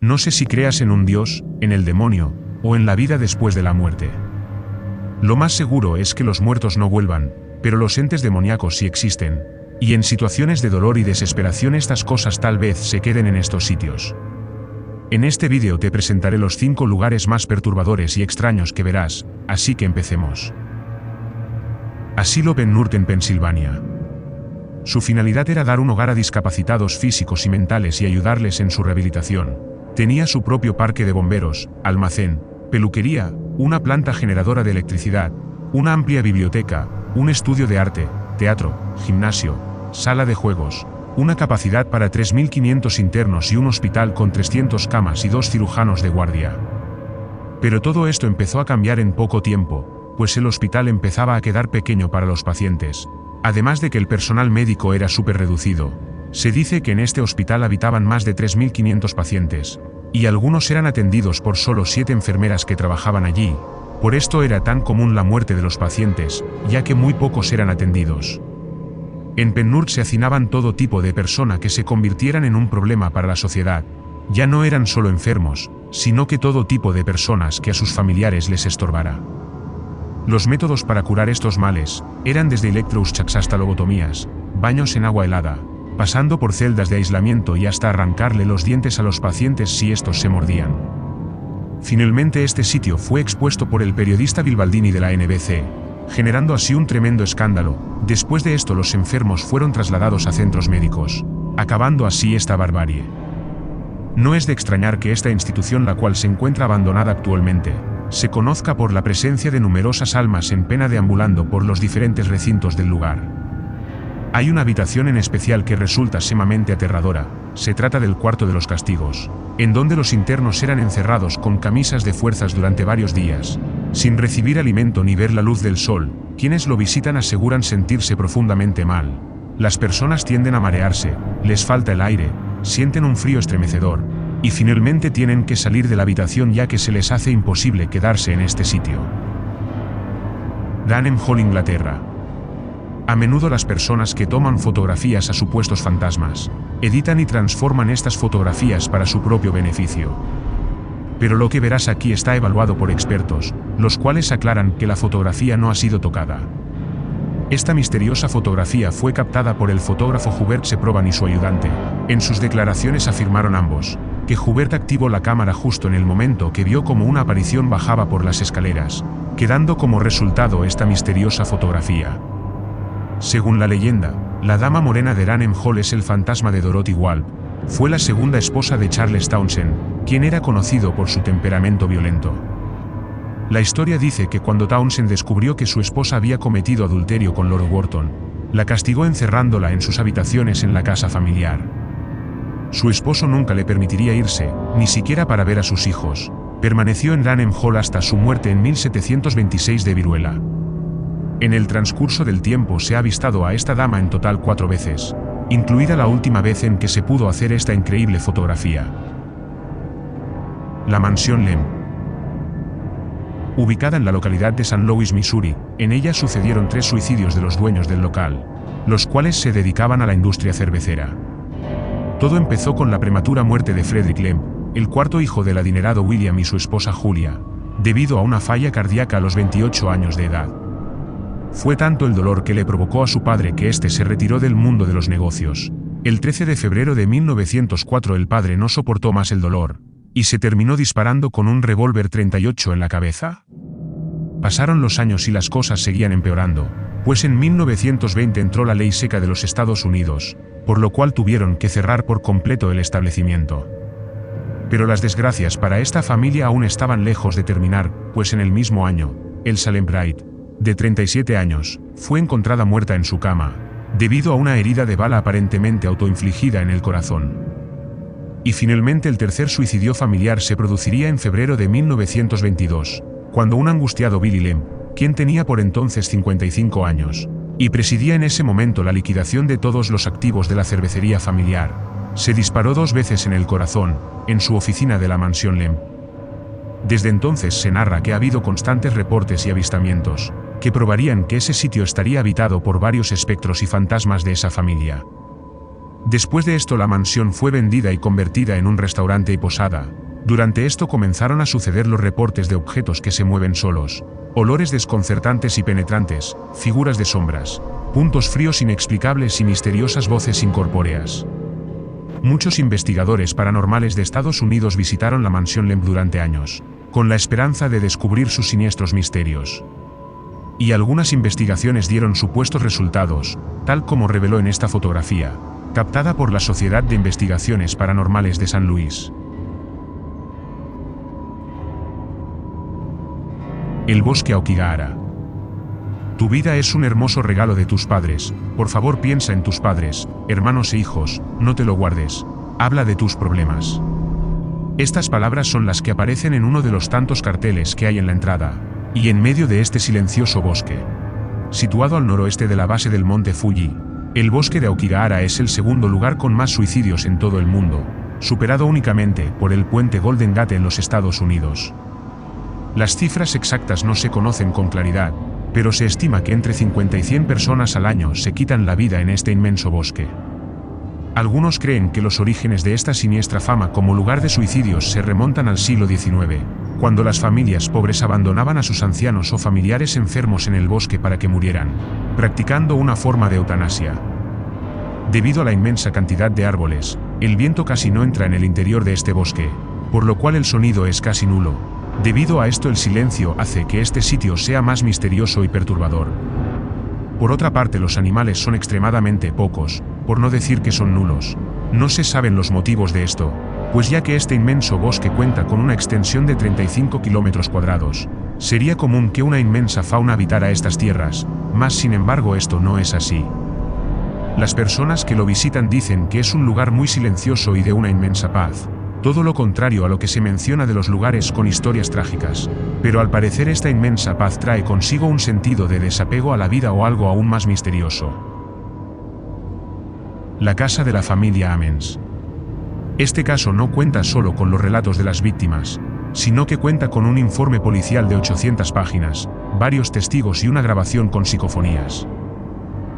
No sé si creas en un Dios, en el demonio, o en la vida después de la muerte. Lo más seguro es que los muertos no vuelvan, pero los entes demoníacos sí existen, y en situaciones de dolor y desesperación estas cosas tal vez se queden en estos sitios. En este vídeo te presentaré los 5 lugares más perturbadores y extraños que verás, así que empecemos. Asilo Ben Hur en Pensilvania. Su finalidad era dar un hogar a discapacitados físicos y mentales y ayudarles en su rehabilitación. Tenía su propio parque de bomberos, almacén, peluquería, una planta generadora de electricidad, una amplia biblioteca, un estudio de arte, teatro, gimnasio, sala de juegos, una capacidad para 3.500 internos y un hospital con 300 camas y 2 cirujanos de guardia. Pero todo esto empezó a cambiar en poco tiempo, pues el hospital empezaba a quedar pequeño para los pacientes, además de que el personal médico era súper reducido. Se dice que en este hospital habitaban más de 3.500 pacientes, y algunos eran atendidos por solo 7 enfermeras que trabajaban allí. Por esto era tan común la muerte de los pacientes, ya que muy pocos eran atendidos. En Ben Hur se hacinaban todo tipo de persona que se convirtieran en un problema para la sociedad. Ya no eran solo enfermos, sino que todo tipo de personas que a sus familiares les estorbara. Los métodos para curar estos males eran desde electroshocks hasta lobotomías, baños en agua helada, pasando por celdas de aislamiento y hasta arrancarle los dientes a los pacientes si estos se mordían. Finalmente este sitio fue expuesto por el periodista Bill Baldini de la NBC, generando así un tremendo escándalo. Después de esto los enfermos fueron trasladados a centros médicos, acabando así esta barbarie. No es de extrañar que esta institución, la cual se encuentra abandonada actualmente, se conozca por la presencia de numerosas almas en pena deambulando por los diferentes recintos del lugar. Hay una habitación en especial que resulta sumamente aterradora. Se trata del cuarto de los castigos, en donde los internos eran encerrados con camisas de fuerzas durante varios días, sin recibir alimento ni ver la luz del sol. Quienes lo visitan aseguran sentirse profundamente mal. Las personas tienden a marearse, les falta el aire, sienten un frío estremecedor, y finalmente tienen que salir de la habitación ya que se les hace imposible quedarse en este sitio. Danem Hall, Inglaterra. A menudo las personas que toman fotografías a supuestos fantasmas, editan y transforman estas fotografías para su propio beneficio. Pero lo que verás aquí está evaluado por expertos, los cuales aclaran que la fotografía no ha sido tocada. Esta misteriosa fotografía fue captada por el fotógrafo Hubert Seprovan y su ayudante. En sus declaraciones afirmaron ambos que Hubert activó la cámara justo en el momento que vio como una aparición bajaba por las escaleras, quedando como resultado esta misteriosa fotografía. Según la leyenda, la dama morena de Danem Hall es el fantasma de Dorothy Walp. Fue la segunda esposa de Charles Townshend, quien era conocido por su temperamento violento. La historia dice que cuando Townshend descubrió que su esposa había cometido adulterio con Lord Wharton, la castigó encerrándola en sus habitaciones en la casa familiar. Su esposo nunca le permitiría irse, ni siquiera para ver a sus hijos. Permaneció en Danem Hall hasta su muerte en 1726 de viruela. En el transcurso del tiempo se ha avistado a esta dama en total 4 veces, incluida la última vez en que se pudo hacer esta increíble fotografía. La mansión Lem. Ubicada en la localidad de St. Louis, Missouri, en ella sucedieron 3 suicidios de los dueños del local, los cuales se dedicaban a la industria cervecera. Todo empezó con la prematura muerte de Frederick Lem, el cuarto hijo del adinerado William y su esposa Julia, debido a una falla cardíaca a los 28 años de edad. Fue tanto el dolor que le provocó a su padre que éste se retiró del mundo de los negocios. El 13 de febrero de 1904 el padre no soportó más el dolor, y se terminó disparando con un revólver 38 en la cabeza. Pasaron los años y las cosas seguían empeorando, pues en 1920 entró la ley seca de los Estados Unidos, por lo cual tuvieron que cerrar por completo el establecimiento. Pero las desgracias para esta familia aún estaban lejos de terminar, pues en el mismo año, Elsa Lembright, de 37 años, fue encontrada muerta en su cama, debido a una herida de bala aparentemente autoinfligida en el corazón. Y finalmente el tercer suicidio familiar se produciría en febrero de 1922, cuando un angustiado Billy Lem, quien tenía por entonces 55 años, y presidía en ese momento la liquidación de todos los activos de la cervecería familiar, se disparó 2 veces en el corazón, en su oficina de la mansión Lem. Desde entonces se narra que ha habido constantes reportes y avistamientos, que probarían que ese sitio estaría habitado por varios espectros y fantasmas de esa familia. Después de esto la mansión fue vendida y convertida en un restaurante y posada. Durante esto comenzaron a suceder los reportes de objetos que se mueven solos, olores desconcertantes y penetrantes, figuras de sombras, puntos fríos inexplicables y misteriosas voces incorpóreas. Muchos investigadores paranormales de Estados Unidos visitaron la mansión Lemp durante años, con la esperanza de descubrir sus siniestros misterios. Y algunas investigaciones dieron supuestos resultados, tal como reveló en esta fotografía, captada por la Sociedad de Investigaciones Paranormales de San Luis. El bosque Aokigahara. Tu vida es un hermoso regalo de tus padres, por favor piensa en tus padres, hermanos e hijos, no te lo guardes, habla de tus problemas. Estas palabras son las que aparecen en uno de los tantos carteles que hay en la entrada, y en medio de este silencioso bosque. Situado al noroeste de la base del monte Fuji, el bosque de Aokigahara es el segundo lugar con más suicidios en todo el mundo, superado únicamente por el puente Golden Gate en los Estados Unidos. Las cifras exactas no se conocen con claridad, pero se estima que entre 50 y 100 personas al año se quitan la vida en este inmenso bosque. Algunos creen que los orígenes de esta siniestra fama como lugar de suicidios se remontan al siglo XIX, cuando las familias pobres abandonaban a sus ancianos o familiares enfermos en el bosque para que murieran, practicando una forma de eutanasia. Debido a la inmensa cantidad de árboles, el viento casi no entra en el interior de este bosque, por lo cual el sonido es casi nulo. Debido a esto el silencio hace que este sitio sea más misterioso y perturbador. Por otra parte los animales son extremadamente pocos, por no decir que son nulos. No se saben los motivos de esto, pues ya que este inmenso bosque cuenta con una extensión de 35 kilómetros cuadrados, sería común que una inmensa fauna habitara estas tierras, mas sin embargo esto no es así. Las personas que lo visitan dicen que es un lugar muy silencioso y de una inmensa paz. Todo lo contrario a lo que se menciona de los lugares con historias trágicas, pero al parecer esta inmensa paz trae consigo un sentido de desapego a la vida o algo aún más misterioso. La casa de la familia Amens. Este caso no cuenta solo con los relatos de las víctimas, sino que cuenta con un informe policial de 800 páginas, varios testigos y una grabación con psicofonías.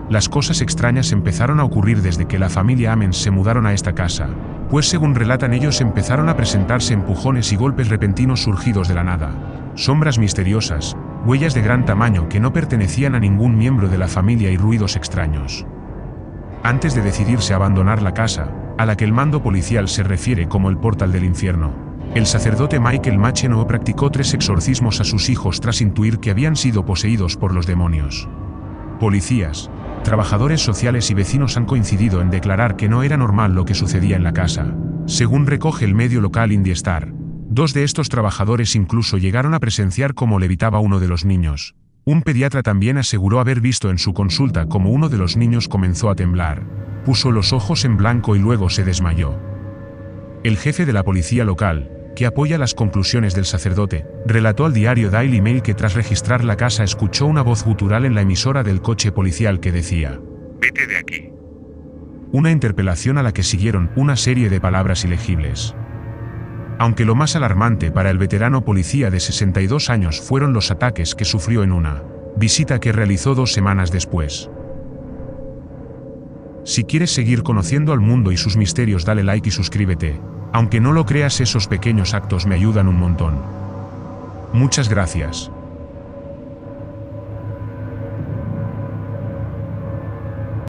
Las cosas extrañas empezaron a ocurrir desde que la familia Amens se mudaron a esta casa, pues según relatan ellos empezaron a presentarse empujones y golpes repentinos surgidos de la nada, sombras misteriosas, huellas de gran tamaño que no pertenecían a ningún miembro de la familia y ruidos extraños. Antes de decidirse a abandonar la casa, a la que el mando policial se refiere como el portal del infierno, el sacerdote Michael Macheno practicó 3 exorcismos a sus hijos tras intuir que habían sido poseídos por los demonios. Policías, trabajadores sociales y vecinos han coincidido en declarar que no era normal lo que sucedía en la casa. Según recoge el medio local Indie Star, 2 de estos trabajadores incluso llegaron a presenciar cómo levitaba uno de los niños. Un pediatra también aseguró haber visto en su consulta cómo uno de los niños comenzó a temblar, puso los ojos en blanco y luego se desmayó. El jefe de la policía local, que apoya las conclusiones del sacerdote, relató al diario Daily Mail que tras registrar la casa escuchó una voz gutural en la emisora del coche policial que decía: «Vete de aquí». Una interpelación a la que siguieron una serie de palabras ilegibles. Aunque lo más alarmante para el veterano policía de 62 años fueron los ataques que sufrió en una visita que realizó 2 semanas después. Si quieres seguir conociendo al mundo y sus misterios, dale like y suscríbete. Aunque no lo creas, esos pequeños actos me ayudan un montón. Muchas gracias.